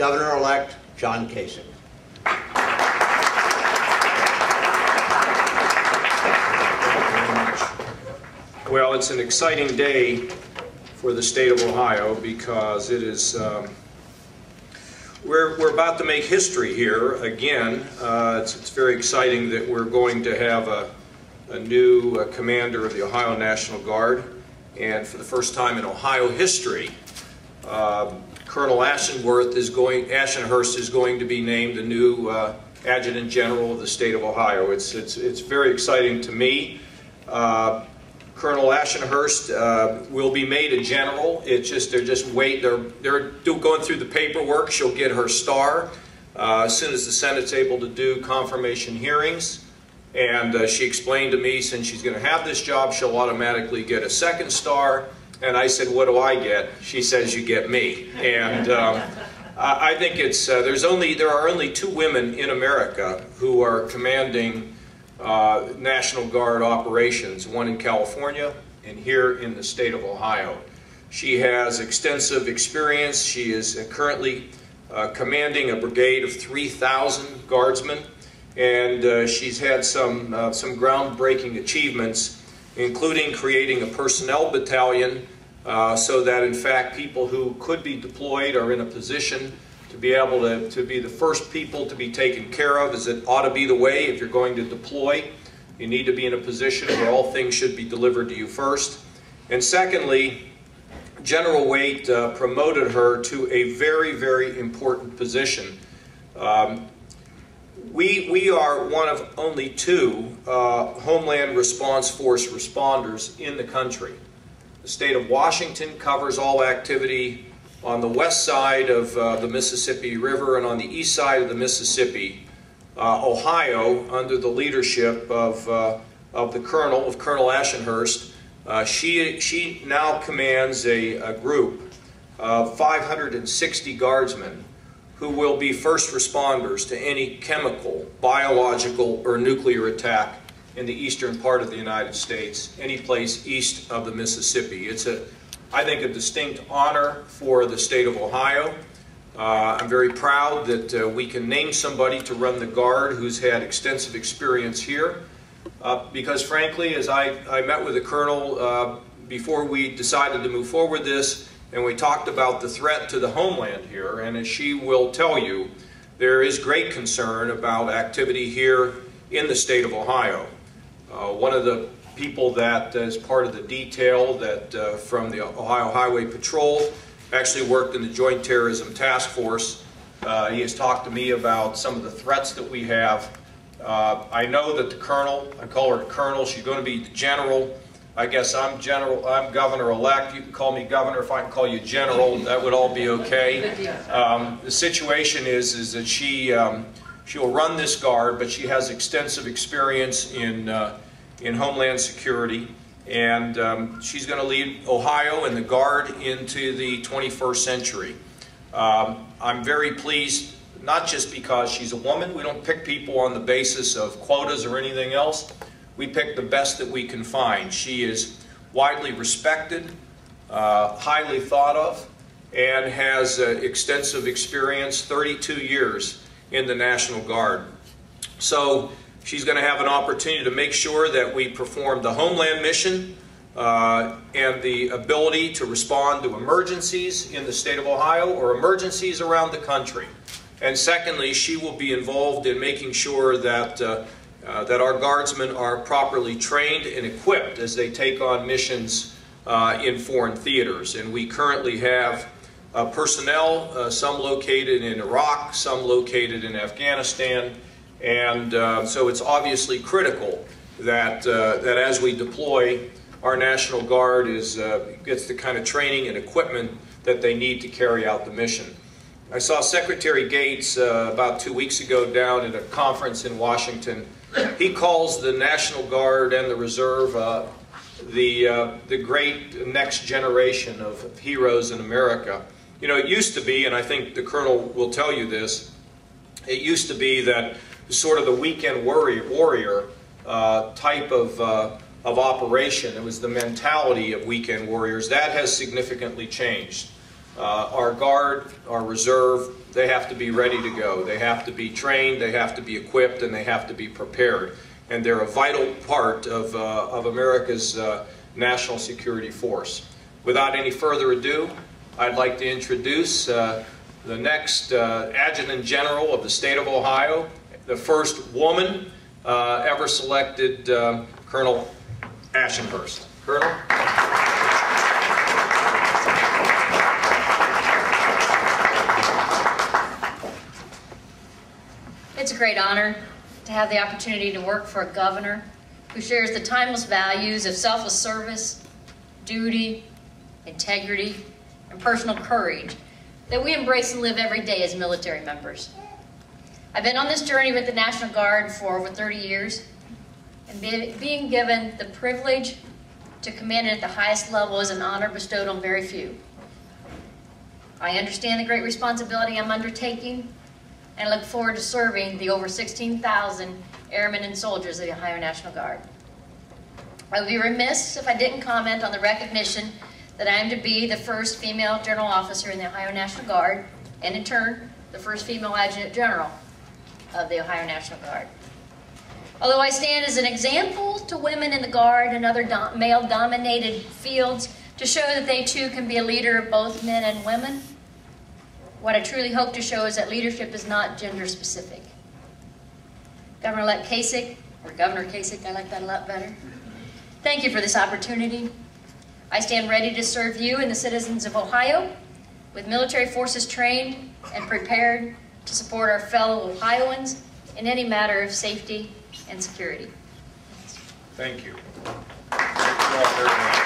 Governor-elect John Kasich. Well, it's an exciting day for the state of Ohio because it is, we're about to make history here again. It's very exciting that we're going to have a new commander of the Ohio National Guard, and for the first time in Ohio history, Colonel Ashenhurst is going to be named the new Adjutant General of the state of Ohio. It's very exciting to me. Colonel Ashenhurst will be made a general. They're going through the paperwork. She'll get her star as soon as the Senate's able to do confirmation hearings. And she explained to me, since she's going to have this job, she'll automatically get a second star. And I said, "What do I get?" She says, "You get me." And I think it's there are only 2 women in America who are commanding National Guard operations, one in California and here in the state of Ohio. She has extensive experience. She is currently commanding a brigade of 3,000 guardsmen, and she's had some groundbreaking achievements, including creating a personnel battalion so that in fact people who could be deployed are in a position to be able to be the first people to be taken care of, as it ought to be the way. If you're going to deploy, you need to be in a position where all things should be delivered to you first. And secondly, General Waite promoted her to a very, very important position. We are one of only 2 Homeland Response Force responders in the country. The state of Washington covers all activity on the west side of the Mississippi River and on the east side of the Mississippi. Ohio, under the leadership of Colonel Ashenhurst, she now commands a group of 560 guardsmen who will be first responders to any chemical, biological, or nuclear attack in the eastern part of the United States, any place east of the Mississippi. It's I think, a distinct honor for the state of Ohio. I'm very proud that we can name somebody to run the Guard who's had extensive experience here. Because frankly, as I met with the Colonel before we decided to move forward this, and we talked about the threat to the homeland here, and as she will tell you, there is great concern about activity here in the state of Ohio. One of the people that is part of the detail that from the Ohio Highway Patrol actually worked in the Joint Terrorism Task Force. He has talked to me about some of the threats that we have. I know that the Colonel, I call her Colonel, she's going to be the General. I guess I'm Governor-elect. You can call me Governor. If I can call you General, that would all be okay. The situation is that she'll run this Guard, but she has extensive experience in Homeland Security, and she's going to lead Ohio and the Guard into the 21st century. I'm very pleased, not just because she's a woman. We don't pick people on the basis of quotas or anything else. We pick the best that we can find. She is widely respected, highly thought of, and has extensive experience, 32 years in the National Guard. So she's going to have an opportunity to make sure that we perform the Homeland mission and the ability to respond to emergencies in the state of Ohio or emergencies around the country. And secondly, she will be involved in making sure that, that our guardsmen are properly trained and equipped as they take on missions in foreign theaters. And we currently have personnel, some located in Iraq, some located in Afghanistan. And so it's obviously critical that, that as we deploy, our National Guard gets the kind of training and equipment that they need to carry out the mission. I saw Secretary Gates about 2 weeks ago down at a conference in Washington. He calls the National Guard and the Reserve the great next generation of heroes in America. You know, it used to be, and I think the Colonel will tell you this, it used to be that sort of the weekend warrior type of operation. It was the mentality of weekend warriors. That has significantly changed. Our Guard, our Reserve, they have to be ready to go. They have to be trained, they have to be equipped, and they have to be prepared. And they're a vital part of America's national security force. Without any further ado, I'd like to introduce the next Adjutant General of the state of Ohio, the first woman ever selected, Colonel Ashenhurst. Colonel? It's a great honor to have the opportunity to work for a governor who shares the timeless values of selfless service, duty, integrity, and personal courage that we embrace and live every day as military members. I've been on this journey with the National Guard for over 30 years, and being given the privilege to command at the highest level is an honor bestowed on very few. I understand the great responsibility I'm undertaking, and I look forward to serving the over 16,000 airmen and soldiers of the Ohio National Guard. I would be remiss if I didn't comment on the recognition that I am to be the first female general officer in the Ohio National Guard, and in turn, the first female adjutant general of the Ohio National Guard. Although I stand as an example to women in the Guard and other male-dominated fields to show that they too can be a leader of both men and women, what I truly hope to show is that leadership is not gender-specific. Governor-elect Kasich, or Governor Kasich, I like that a lot better. Thank you for this opportunity. I stand ready to serve you and the citizens of Ohio with military forces trained and prepared to support our fellow Ohioans in any matter of safety and security. Thank you. Thank you all very much.